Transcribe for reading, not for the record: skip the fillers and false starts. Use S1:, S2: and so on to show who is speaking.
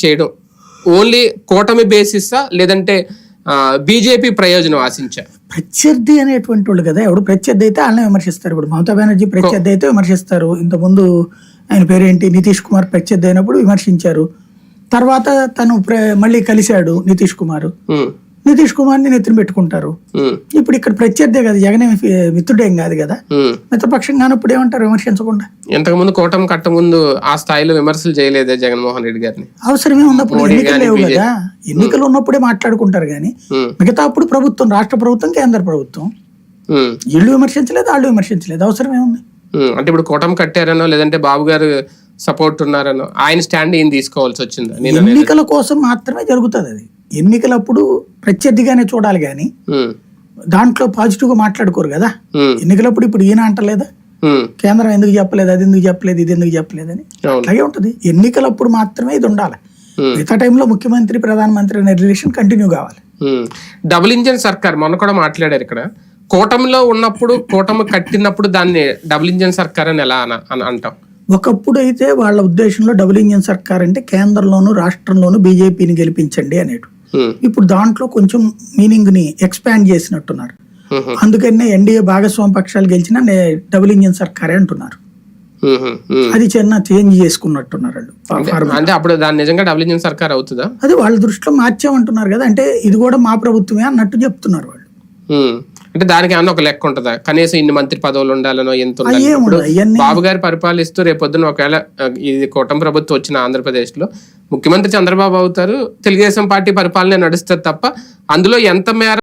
S1: చేయడం ఓన్లీ కూటమి బేసిస్సా లేదంటే బీజేపీ ప్రయోజనం ఆశించా?
S2: ప్రత్యర్థి అనేటువంటి వాళ్ళు కదా, ఎవడు ప్రత్యర్థి అయితే వాళ్ళని విమర్శిస్తారు. ఇప్పుడు మమతా బెనర్జీ ప్రత్యర్థి అయితే విమర్శిస్తారు. ఇంతకుముందు ఆయన పేరేంటి నితీష్ కుమార్ ప్రత్యర్థి అయినప్పుడు విమర్శించారు. తర్వాత తను మళ్ళీ కలిశాడు నితీష్ కుమార్ ని నెత్తిన పెట్టుకుంటారు. ఇప్పుడు ఇక్కడ ప్రత్యర్థే కదా, జగన్ మిత్రుడేం కాదు కదా, మిత్రపక్షం కానప్పుడు ఏమంటారు విమర్శించకుండా?
S1: ఇంతకు ముందు కూటమి కట్ట ముందు ఆ స్థాయిలో విమర్శలు చేయలేదే జగన్మోహన్ రెడ్డి గారిని?
S2: అవసరమే ఉన్నప్పుడు ఎన్నికలు లేవు కదా, ఎన్నికలు ఉన్నప్పుడే మాట్లాడుకుంటారు కానీ మిగతా అప్పుడు ప్రభుత్వం, రాష్ట్ర ప్రభుత్వం, కేంద్ర ప్రభుత్వం వీళ్ళు విమర్శించలేదు, వాళ్ళు విమర్శించలేదు. అవసరమే ఉంది.
S1: అంటే ఇప్పుడు కూటమి కట్టారనో లేదంటే బాబు గారు సపోర్ట్ ఉన్నారనో ఆయన స్టాండ్ ఏం తీసుకోవాల్సి వచ్చిందా?
S2: ఎన్నికల కోసం మాత్రమే జరుగుతుంది అది. ఎన్నికలప్పుడు ప్రత్యర్థిగానే చూడాలి కానీ దాంట్లో పాజిటివ్ గా మాట్లాడుకోరు కదా. ఎన్నికలప్పుడు ఇప్పుడు ఈయన అంటలేదా కేంద్రం ఎందుకు చెప్పలేదు, అది ఎందుకు చెప్పలేదు, ఇది ఎందుకు చెప్పలేదు అని? అలాగే ఉంటది. ఎన్నికలప్పుడు మాత్రమే ఇది ఉండాలి. మిగతా టైంలో ముఖ్యమంత్రి ప్రధానమంత్రి అనే రిలేషన్ కంటిన్యూ కావాలి.
S1: డబుల్ ఇంజన్ సర్కార్ మొన్న కూడా మాట్లాడారు ఇక్కడ. కూటమిలో ఉన్నప్పుడు, కూటమి కట్టినప్పుడు దాన్ని డబుల్ ఇంజన్ సర్కార్ అని ఎలా అంటాం?
S2: ఒకప్పుడు అయితే వాళ్ళ ఉద్దేశంలో డబుల్ ఇంజన్ సర్కార్ అంటే కేంద్రంలోను రాష్ట్రంలోను బీజేపీని గెలిపించండి అనేటు. ఇప్పుడు దాంట్లో కొంచెం మీనింగ్ ని ఎక్స్పాండ్ చేసినట్టున్నారు. అందుకనే ఎన్డీఏ భాగస్వామి పక్షాలు గెలిచిన డబుల్ ఇంజన్ సర్కారే అంటున్నారు. అది చిన్న చేంజ్ చేసుకున్నట్టున్నారు వాళ్ళు.
S1: అంటే అప్పుడు దాని నిజంగా డబుల్ ఇంజన్ సర్కార్ అవుతుందా?
S2: అది వాళ్ళ దృష్టిలో మార్చామంటున్నారు కదా, అంటే ఇది కూడా మా ప్రభుత్వమే అన్నట్టు చెప్తున్నారు వాళ్ళు.
S1: అంటే దానికి ఏమన్నా ఒక లెక్క ఉంటుందా? కనీసం ఇన్ని మంత్రి పదవులు ఉండాలనో, ఎంత ఉండాలి? బాబు గారు పరిపాలిస్తూ రేపొద్దున ఒకవేళ ఇది కూటమి ప్రభుత్వం వచ్చిన ఆంధ్రప్రదేశ్ లో ముఖ్యమంత్రి చంద్రబాబు అవుతారు, తెలుగుదేశం పార్టీ పరిపాలన నడుస్తుంది తప్ప అందులో ఎంత మేర